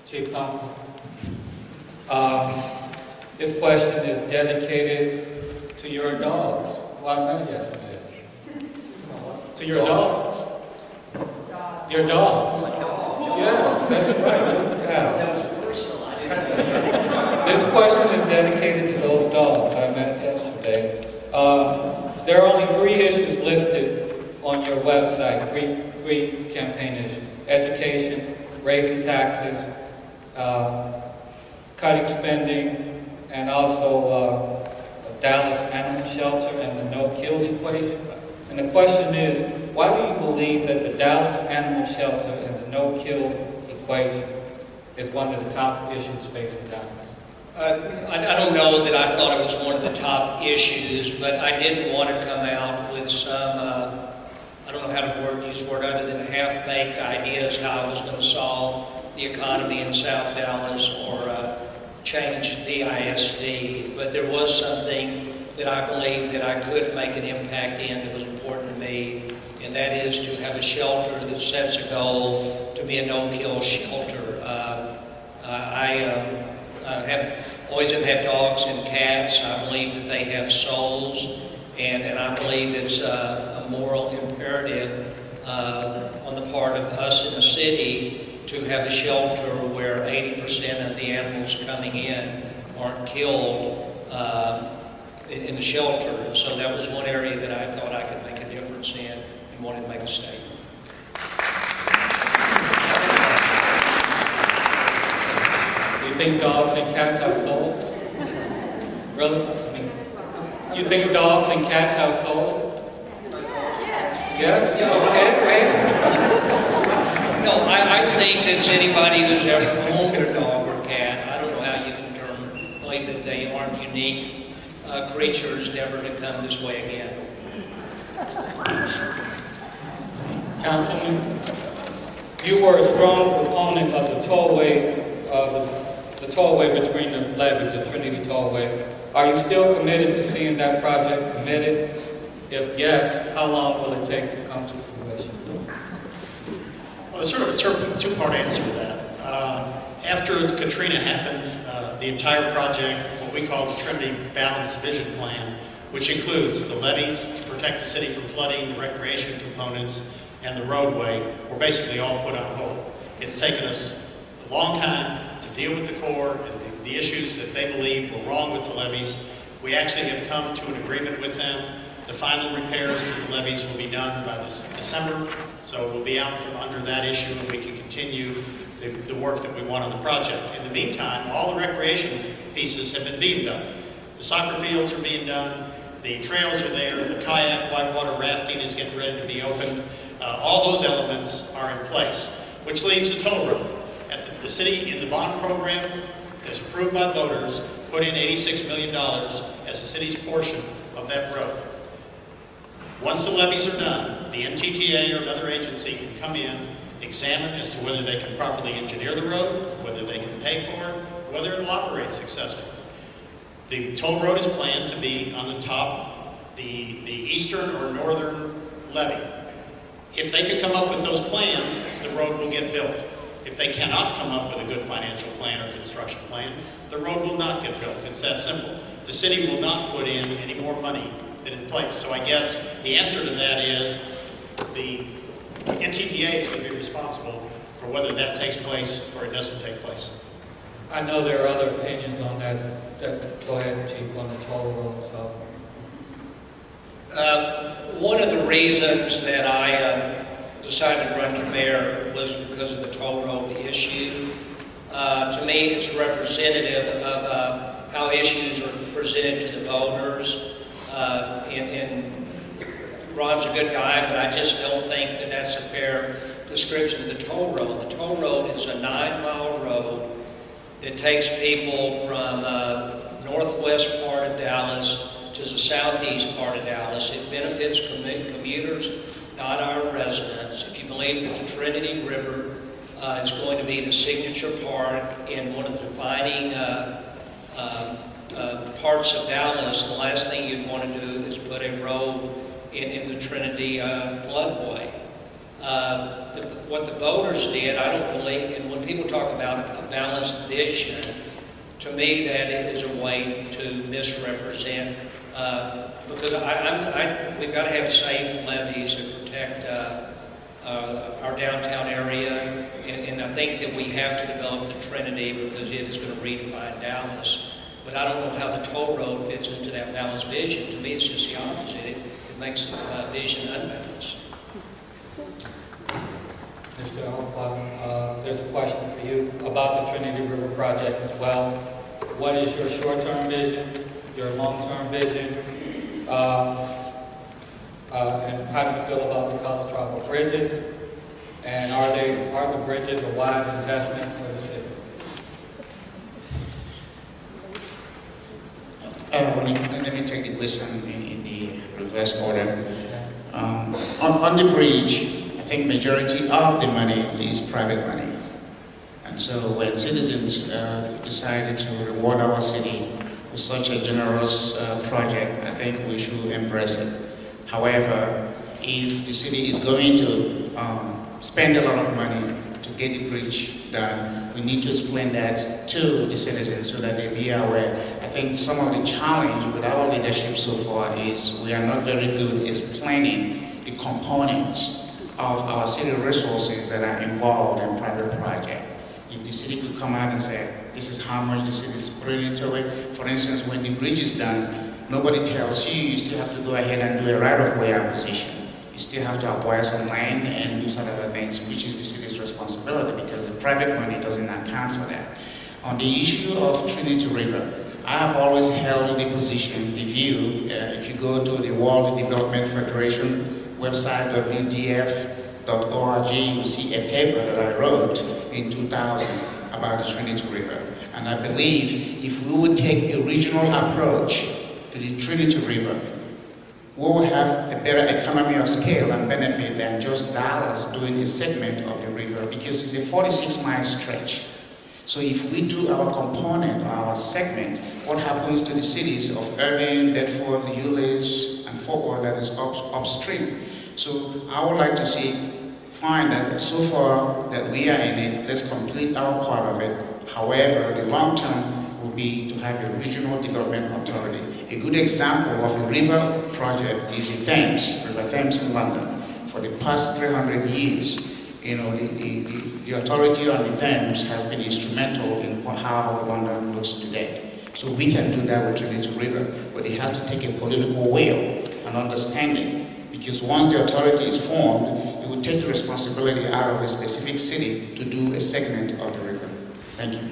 Chief Thompson. This question is dedicated to your dogs. Well, I met yesterday. To your dogs. Your dogs. Yeah, that's right. Yeah. This question is dedicated to those dogs I met yesterday. There are only 3 issues listed on your website, three campaign issues: education, raising taxes, cutting spending, and also a Dallas animal shelter and the no-kill equation. And the question is, why do you believe that the Dallas animal shelter and the no-kill equation is one of the top issues facing Dallas? I don't know that I thought it was one of the top issues, but I didn't want to come out with some, I don't know how to use the word other than half-baked ideas how I was going to solve the economy in South Dallas or change DISD. But there was something that I believe that I could make an impact in that was important to me, and that is to have a shelter that sets a goal to be a no-kill shelter. I always have had dogs and cats. I believe that they have souls, and I believe it's a moral imperative on the part of us in the city to have a shelter where 80% of the animals coming in aren't killed in the shelter. So that was one area that I thought I could make a difference in and wanted to make a statement. You think dogs and cats have souls? Really? I mean, you think dogs and cats have souls? Yes? Okay. No, I think that anybody who's ever owned a dog or cat, I don't know how you can believe that they aren't unique creatures never to come this way again. Councilman, you were a strong proponent of the tollway, the tollway between the levees, the Trinity Tollway. Are you still committed to seeing that project committed? If yes, how long will it take to come to fruition? Well, there's sort of a two-part answer to that. After Katrina happened, the entire project, what we call the Trinity Balanced Vision Plan, which includes the levees to protect the city from flooding, the recreation components, and the roadway, were basically all put on hold. It's taken us a long time to deal with the Corps and the issues that they believe were wrong with the levees. We actually have come to an agreement with them. The final repairs to the levees will be done by this December, so we'll be out from under that issue and we can continue the work that we want on the project. In the meantime, all the recreation pieces have been being done. The soccer fields are being done, the trails are there, the kayak, whitewater rafting is getting ready to be opened. All those elements are in place, which leaves the toll road. The city, in the bond program, as approved by voters, put in $86 million as the city's portion of that road. Once the levees are done, the NTTA or another agency can come in, examine as to whether they can properly engineer the road, whether they can pay for it, whether it'll operate successfully. The toll road is planned to be on the top, the eastern or northern levee. If they could come up with those plans, the road will get built. If they cannot come up with a good financial plan or construction plan, the road will not get built. It's that simple. The city will not put in any more money than in place. So I guess the answer to that is the NTTA is going to be responsible for whether that takes place or it doesn't take place. I know there are other opinions on that. Go ahead, Chief, on the toll road. So. One of the reasons that I decided to run for mayor was because of the toll road issue. To me, it's representative of how issues are presented to the voters. And Ron's a good guy, but I just don't think that that's a fair description of the toll road. The toll road is a 9-mile road that takes people from northwest part of Dallas to the southeast part of Dallas. It benefits commuters, not our residents. If you believe that the Trinity River is going to be the signature park in one of the defining parts of Dallas, the last thing you'd want to do is put a road in the Trinity floodway. What the voters did, I don't believe, and when people talk about a balanced vision, to me that is a way to misrepresent, because we've got to have safe levees to protect our downtown area, and I think that we have to develop the Trinity because it is going to redefine Dallas. But I don't know how the toll road fits into that balanced vision. To me, it's just the opposite. It makes the vision unbalanced. Mr. Alpha, there's a question for you about the Trinity River project as well. What is your short-term vision, your long-term vision, and how do you feel about the Calatrava bridges? And are the bridges a wise investment for the city? Let me take the question in the reverse order. On the bridge, I think majority of the money is private money. And so when citizens decided to reward our city with such a generous project, I think we should embrace it. However, if the city is going to spend a lot of money to get the bridge done, we need to explain that to the citizens so that they be aware. I think some of the challenge with our leadership so far is we are not very good at explaining the components of our city resources that are involved in private project. If the city could come out and say, this is how much the city is putting into it. For instance, when the bridge is done, nobody tells you, you still have to go ahead and do a right-of-way acquisition. You still have to acquire some land and do some other things, which is the city's responsibility because the private money doesn't account for that. On the issue of Trinity River, I have always held the position, the view, if you go to the World Development Federation website, WDF.org, you will see a paper that I wrote in 2000 about the Trinity River. And I believe if we would take a regional approach to the Trinity River, we will have a better economy of scale and benefit than just Dallas doing a segment of the river because it's a 46-mile stretch. So if we do our component or our segment, what happens to the cities of Irving, Bedford, Euless, and Fort Worth that is upstream? So I would like to find that so far that we are in it, let's complete our part of it. However, the long term will be to have a regional development authority. A good example of a river project is the Thames, River Thames in London. For the past 300 years, you know, the authority on the Thames has been instrumental in how London looks today. So we can do that with Trinity River, but it has to take a political will and understanding. Because once the authority is formed, it will take the responsibility out of a specific city to do a segment of the river. Thank you.